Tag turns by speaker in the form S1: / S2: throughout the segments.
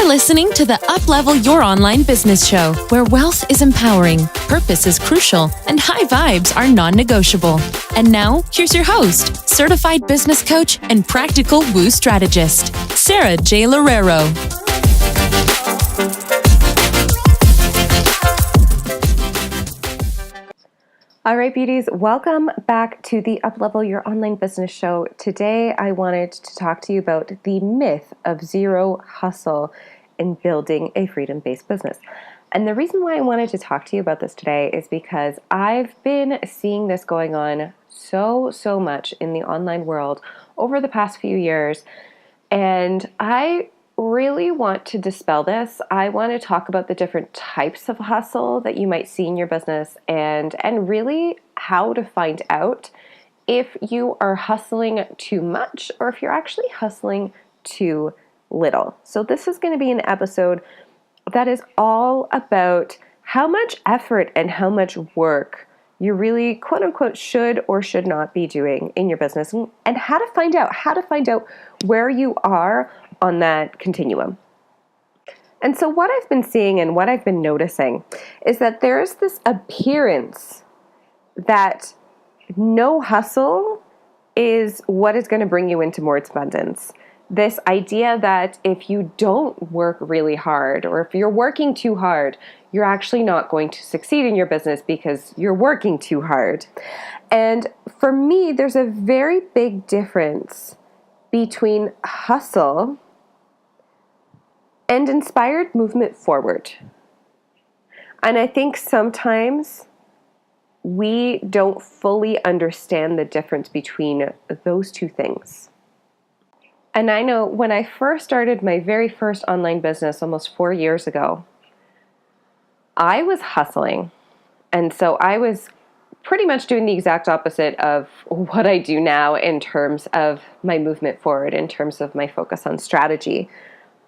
S1: You're listening to the Uplevel Your Online Business Show, where wealth is empowering, purpose is crucial, and high vibes are non-negotiable. And now, here's your host, certified business coach and practical woo strategist, Sara J. Loureiro.
S2: All right, beauties, welcome back to the Uplevel Your Online Business Show. Today, I wanted to talk to you about the myth of zero hustle in building a freedom-based business. And the reason why I wanted to talk to you about this today is because I've been seeing this going on so much in the online world over the past few years. And I really want to dispel this. I want to talk about the different types of hustle that you might see in your business and really how to find out if you are hustling too much or if you're actually hustling too little. So this is going to be an episode that is all about how much effort and how much work you really, quote unquote, should or should not be doing in your business, and how to find out where you are on that continuum. And so what I've been seeing and what I've been noticing is that there's this appearance that no hustle is what is going to bring you into more abundance. This idea that if you don't work really hard, or if you're working too hard, you're actually not going to succeed in your business because you're working too hard. And for me, there's a very big difference between hustle and inspired movement forward. And I think sometimes we don't fully understand the difference between those two things. And I know when I first started my very first online business almost 4 years ago, I was hustling. And so I was pretty much doing the exact opposite of what I do now in terms of my movement forward, in terms of my focus on strategy.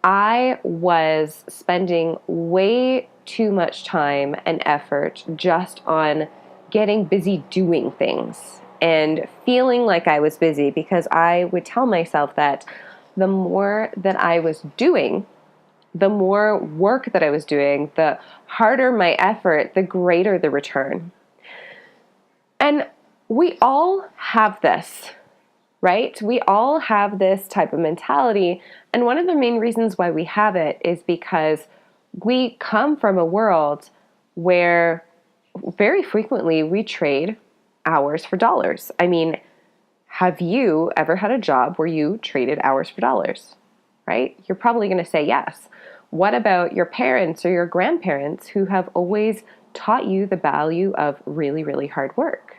S2: I was spending way too much time and effort just on getting busy doing things and feeling like I was busy, because I would tell myself that the more that I was doing, the more work that I was doing, the harder my effort, the greater the return. And we all have this, right? We all have this type of mentality. And one of the main reasons why we have it is because we come from a world where very frequently we trade hours for dollars. I mean, have you ever had a job where you traded hours for dollars, right? You're probably going to say yes. What about your parents or your grandparents who have always taught you the value of really hard work,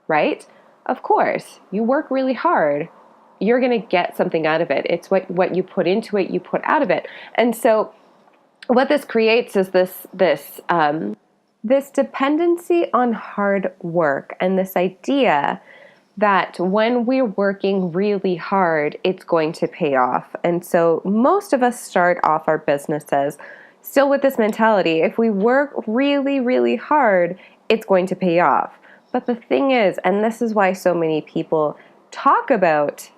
S2: right? Of course, you work really hard, you're going to get something out of it. It's what you put into it, you put out of it. And so what this creates is this dependency on hard work, and this idea that when we're working really hard, it's going to pay off. And so most of us start off our businesses still with this mentality: if we work really hard, it's going to pay off. But the thing is, and this is why so many people talk about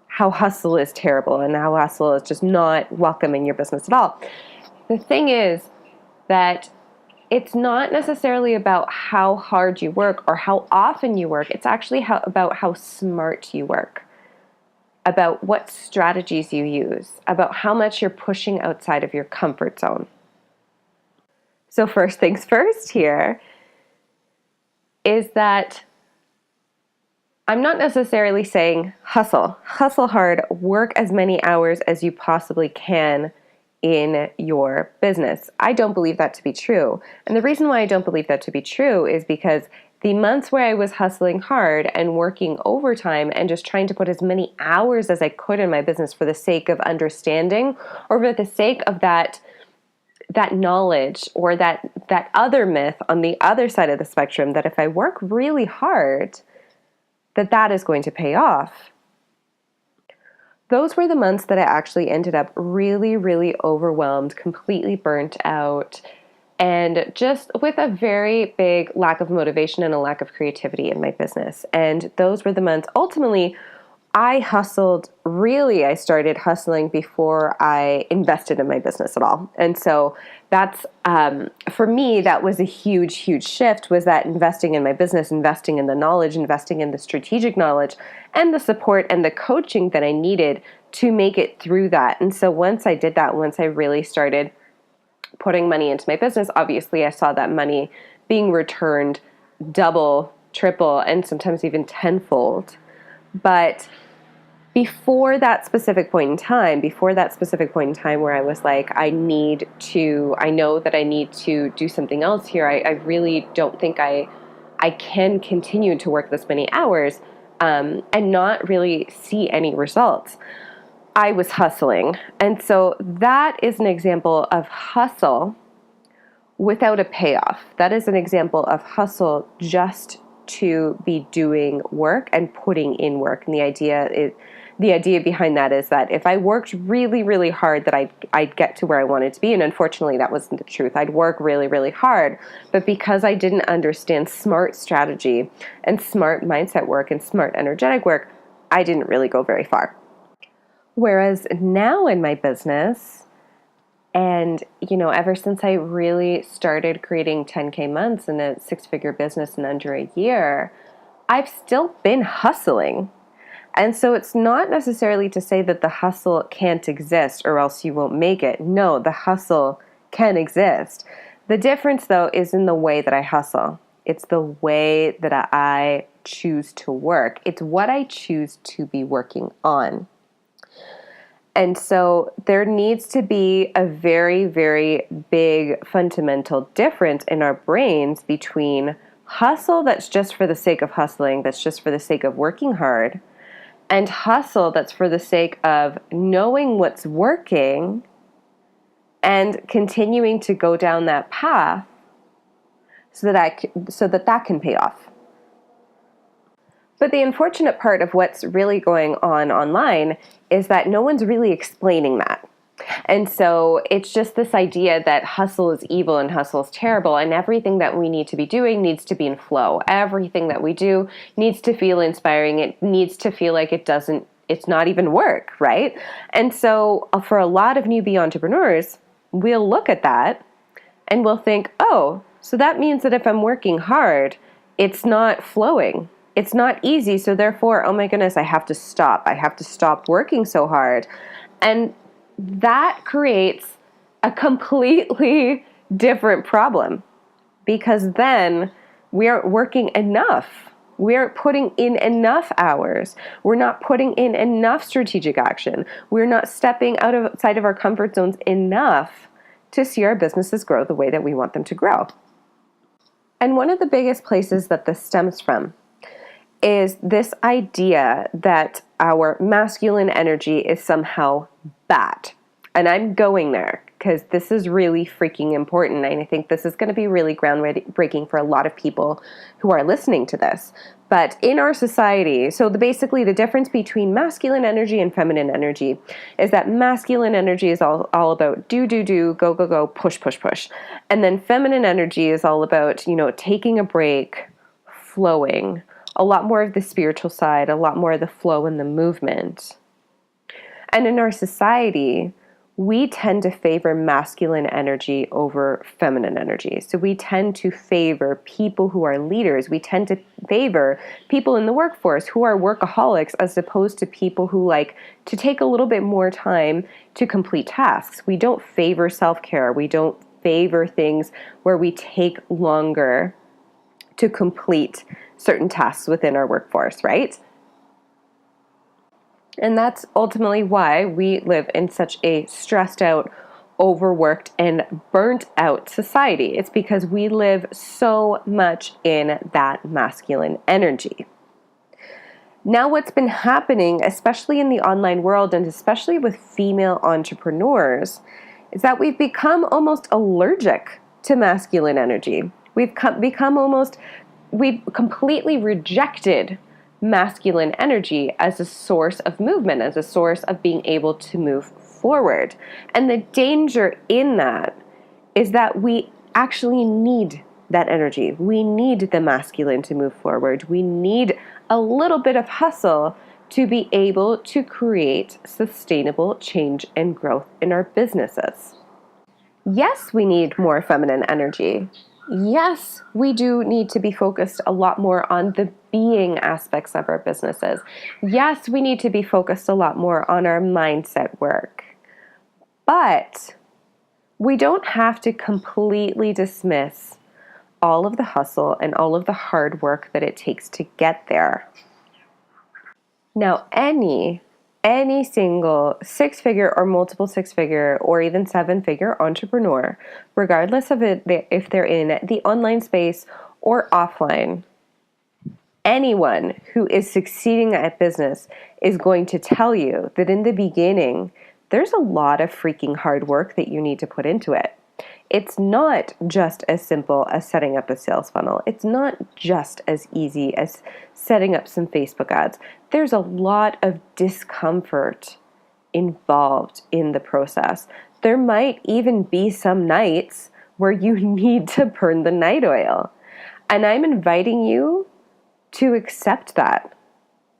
S2: how hustle is terrible and how hustle is just not welcome in your business at all. The thing is that it's not necessarily about how hard you work or how often you work. It's actually about how smart you work, about what strategies you use, about how much you're pushing outside of your comfort zone. So first things first here is that I'm not necessarily saying hustle hard, work as many hours as you possibly can in your business. I don't believe that to be true. And the reason why I don't believe that to be true is because the months where I was hustling hard and working overtime and just trying to put as many hours as I could in my business for the sake of understanding, or for the sake of that knowledge, or that other myth on the other side of the spectrum, that if I work really hard, that is going to pay off. Those were the months that I actually ended up really overwhelmed, completely burnt out, and just with a very big lack of motivation and a lack of creativity in my business. And those were the months ultimately I started hustling before I invested in my business at all. And so that's, for me, that was a huge, huge shift, was that investing in my business, investing in the knowledge, investing in the strategic knowledge and the support and the coaching that I needed to make it through that. And so once I did that, once I really started putting money into my business, obviously I saw that money being returned double, triple, and sometimes even tenfold. But before that specific point in time where I was like, I know that I need to do something else here. I really don't think I can continue to work this many hours and not really see any results. I was hustling. And so that is an example of hustle without a payoff. That is an example of hustle just to be doing work and putting in work. And the idea behind that is that if I worked really, really hard, that I'd get to where I wanted to be. And unfortunately, that wasn't the truth. I'd work really, really hard. But because I didn't understand smart strategy and smart mindset work and smart energetic work, I didn't really go very far. Whereas now in my business, and, ever since I really started creating 10K months and a 6-figure business in under a year, I've still been hustling. And so it's not necessarily to say that the hustle can't exist or else you won't make it. No, the hustle can exist. The difference, though, is in the way that I hustle. It's the way that I choose to work. It's what I choose to be working on. And so there needs to be a very, very big fundamental difference in our brains between hustle that's just for the sake of hustling, that's just for the sake of working hard, and hustle that's for the sake of knowing what's working and continuing to go down that path so that can pay off. But the unfortunate part of what's really going on online is that no one's really explaining that. And so it's just this idea that hustle is evil and hustle is terrible, and everything that we need to be doing needs to be in flow. Everything that we do needs to feel inspiring. It needs to feel like it's not even work, right? And so for a lot of newbie entrepreneurs, we'll look at that and we'll think, oh, so that means that if I'm working hard, it's not flowing. It's not easy, so therefore, oh my goodness, I have to stop. I have to stop working so hard. And that creates a completely different problem, because then we aren't working enough. We aren't putting in enough hours. We're not putting in enough strategic action. We're not stepping outside of our comfort zones enough to see our businesses grow the way that we want them to grow. And one of the biggest places that this stems from is this idea that our masculine energy is somehow bad. And I'm going there because this is really freaking important. And I think this is going to be really groundbreaking for a lot of people who are listening to this. But in our society, so basically the difference between masculine energy and feminine energy is that masculine energy is all about do, go, push. And then feminine energy is all about, taking a break, flowing, a lot more of the spiritual side, a lot more of the flow and the movement. And in our society, we tend to favor masculine energy over feminine energy. So we tend to favor people who are leaders. We tend to favor people in the workforce who are workaholics, as opposed to people who like to take a little bit more time to complete tasks. We don't favor self-care. We don't favor things where we take longer to complete certain tasks within our workforce, right? And that's ultimately why we live in such a stressed out, overworked, and burnt out society. It's because we live so much in that masculine energy. Now, what's been happening, especially in the online world and especially with female entrepreneurs, is that we've become almost allergic to masculine energy. We've completely rejected masculine energy as a source of movement, as a source of being able to move forward. And the danger in that is that we actually need that energy. We need the masculine to move forward. We need a little bit of hustle to be able to create sustainable change and growth in our businesses. Yes, we need more feminine energy. Yes, we do need to be focused a lot more on the being aspects of our businesses. Yes, we need to be focused a lot more on our mindset work. But we don't have to completely dismiss all of the hustle and all of the hard work that it takes to get there. Now, any single six-figure or multiple six-figure or even seven-figure entrepreneur, regardless of it, if they're in the online space or offline, anyone who is succeeding at business is going to tell you that in the beginning, there's a lot of freaking hard work that you need to put into it. It's not just as simple as setting up a sales funnel. It's not just as easy as setting up some Facebook ads. There's a lot of discomfort involved in the process. There might even be some nights where you need to burn the night oil. And I'm inviting you to accept that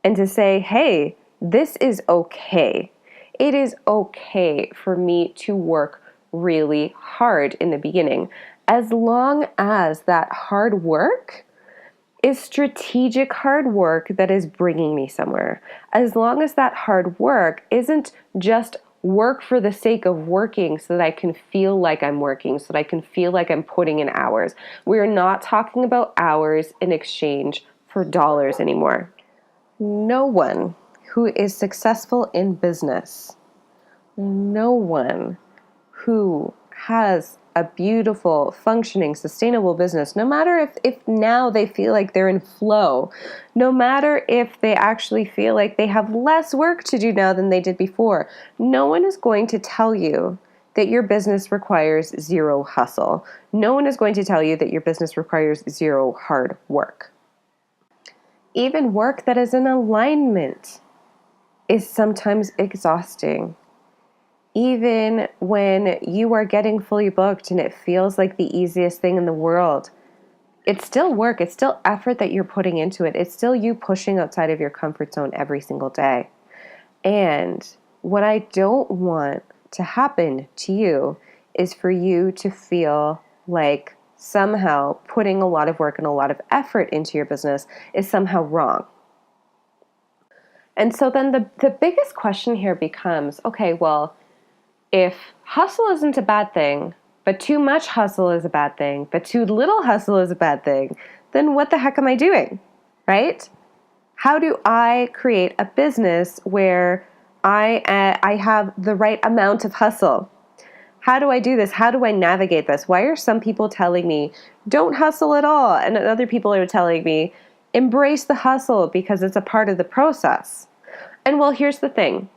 S2: and to say, hey, this is okay. It is okay for me to work really hard in the beginning, as long as that hard work is strategic hard work that is bringing me somewhere. As long as that hard work isn't just work for the sake of working so that I can feel like I'm working, so that I can feel like I'm putting in hours. We're not talking about hours in exchange for dollars anymore. No one who is successful in business, no one who has a beautiful, functioning, sustainable business, no matter if now they feel like they're in flow, no matter if they actually feel like they have less work to do now than they did before, no one is going to tell you that your business requires zero hustle. No one is going to tell you that your business requires zero hard work. Even work that is in alignment is sometimes exhausting. Even when you are getting fully booked and it feels like the easiest thing in the world, it's still work. It's still effort that you're putting into it. It's still you pushing outside of your comfort zone every single day. And what I don't want to happen to you is for you to feel like somehow putting a lot of work and a lot of effort into your business is somehow wrong. And so then the biggest question here becomes, okay, well, if hustle isn't a bad thing, but too much hustle is a bad thing, but too little hustle is a bad thing, then what the heck am I doing, right? How do I create a business where I have the right amount of hustle? How do I do this? How do I navigate this? Why are some people telling me, don't hustle at all? And other people are telling me, embrace the hustle because it's a part of the process. And well, here's the thing.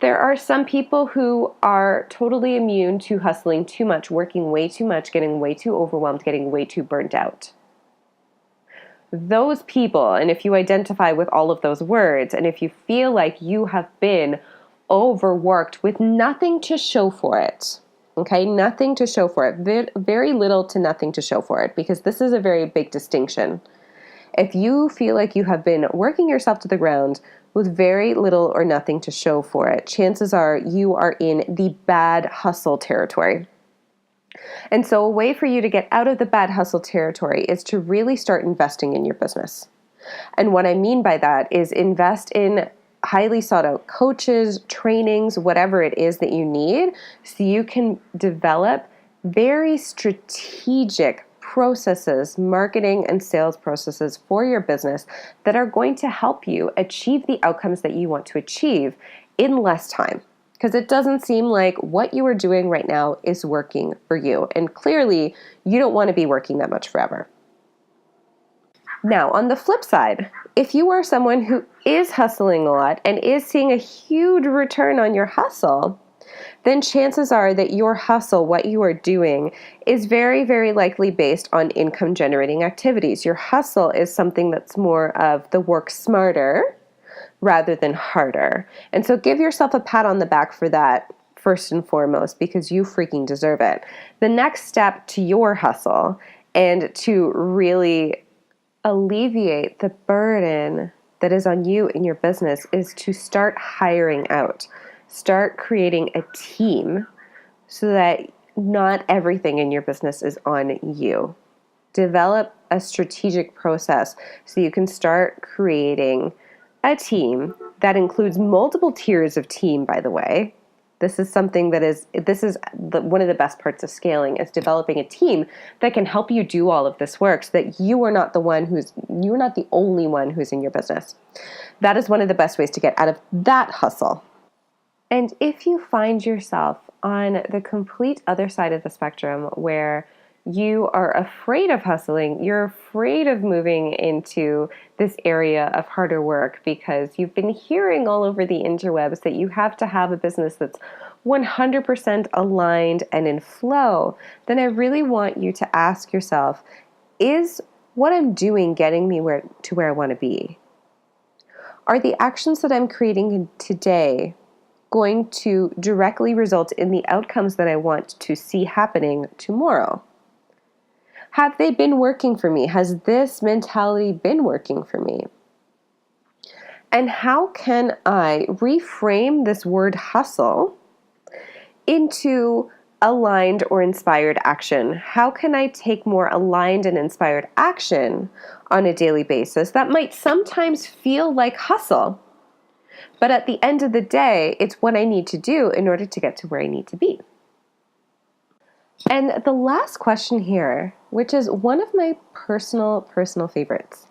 S2: There are some people who are totally immune to hustling too much, working way too much, getting way too overwhelmed, getting way too burnt out. Those people, and if you identify with all of those words, and if you feel like you have been overworked with nothing to show for it, okay, nothing to show for it, very little to nothing to show for it, because this is a very big distinction. If you feel like you have been working yourself to the ground with very little or nothing to show for it, chances are you are in the bad hustle territory. And so a way for you to get out of the bad hustle territory is to really start investing in your business. And what I mean by that is invest in highly sought out coaches, trainings, whatever it is that you need, so you can develop very strategic processes, marketing and sales processes for your business that are going to help you achieve the outcomes that you want to achieve in less time. Because it doesn't seem like what you are doing right now is working for you. And clearly, you don't want to be working that much forever. Now, on the flip side, if you are someone who is hustling a lot and is seeing a huge return on your hustle, then chances are that your hustle, what you are doing, is very, very likely based on income generating activities. Your hustle is something that's more of the work smarter rather than harder. And so give yourself a pat on the back for that first and foremost, because you freaking deserve it. The next step to your hustle and to really alleviate the burden that is on you in your business is to start hiring out. Start creating a team so that not everything in your business is on you. Develop a strategic process so you can start creating a team that includes multiple tiers of team, by the way. This is something that one of the best parts of scaling is developing a team that can help you do all of this work so that you're not the only one who's in your business. That is one of the best ways to get out of that hustle. And if you find yourself on the complete other side of the spectrum where you are afraid of hustling, you're afraid of moving into this area of harder work because you've been hearing all over the interwebs that you have to have a business that's 100% aligned and in flow, then I really want you to ask yourself, is what I'm doing getting me to where I want to be? Are the actions that I'm creating today going to directly result in the outcomes that I want to see happening tomorrow? Have they been working for me? Has this mentality been working for me? And how can I reframe this word hustle into aligned or inspired action? How can I take more aligned and inspired action on a daily basis that might sometimes feel like hustle, but at the end of the day, it's what I need to do in order to get to where I need to be? And the last question here, which is one of my personal favorites,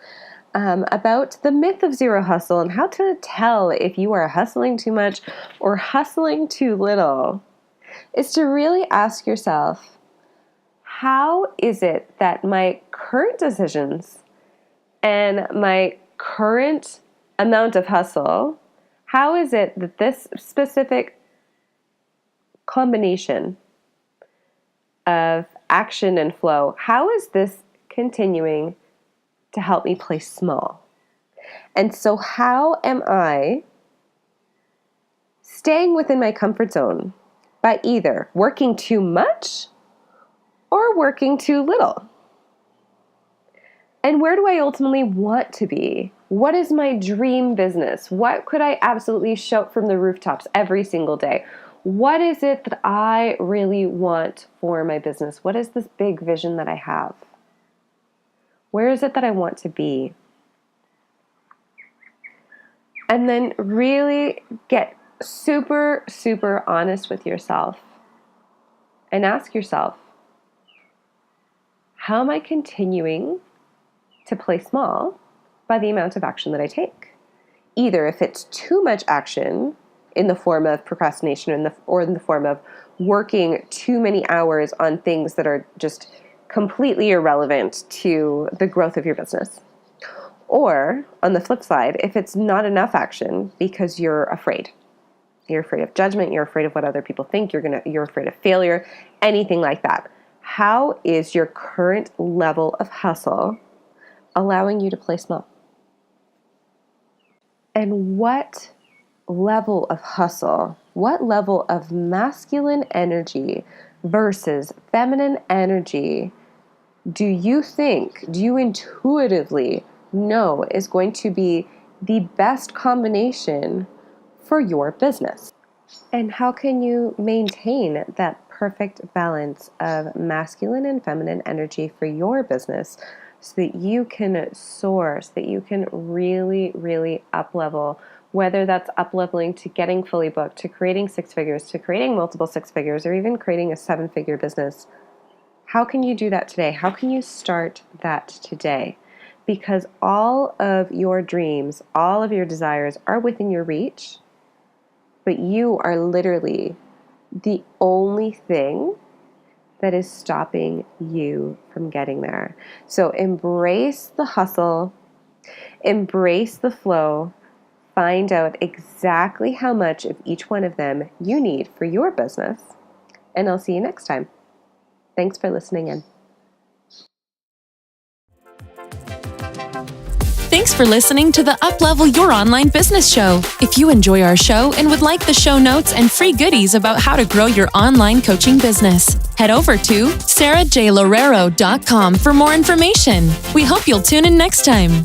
S2: about the myth of zero hustle and how to tell if you are hustling too much or hustling too little, is to really ask yourself, how is it that my current decisions and my current amount of hustle, how is it that this specific combination of action and flow, how is this continuing to help me play small? And so how am I staying within my comfort zone by either working too much or working too little? And where do I ultimately want to be? What is my dream business? What could I absolutely shout from the rooftops every single day? What is it that I really want for my business? What is this big vision that I have? Where is it that I want to be? And then really get super honest with yourself and ask yourself, how am I continuing to play small by the amount of action that I take? Either if it's too much action in the form of procrastination or in the form of working too many hours on things that are just completely irrelevant to the growth of your business. Or on the flip side, if it's not enough action because you're afraid. You're afraid of judgment, you're afraid of what other people think, you're afraid of failure, anything like that. How is your current level of hustle allowing you to play small? And what level of hustle, what level of masculine energy versus feminine energy do you intuitively know is going to be the best combination for your business? And how can you maintain that perfect balance of masculine and feminine energy for your business so that you can soar, so that you can really up-level, whether that's up-leveling to getting fully booked, to creating 6 figures, to creating multiple 6 figures, or even creating a 7-figure business? How can you do that today? How can you start that today? Because all of your dreams, all of your desires are within your reach, but you are literally the only thing that is stopping you from getting there. So embrace the hustle, embrace the flow, find out exactly how much of each one of them you need for your business, and I'll see you next time. Thanks for listening in.
S1: Thanks for listening to the Uplevel Your Online Business Show. If you enjoy our show and would like the show notes and free goodies about how to grow your online coaching business, head over to sarajlorero.com for more information. We hope you'll tune in next time.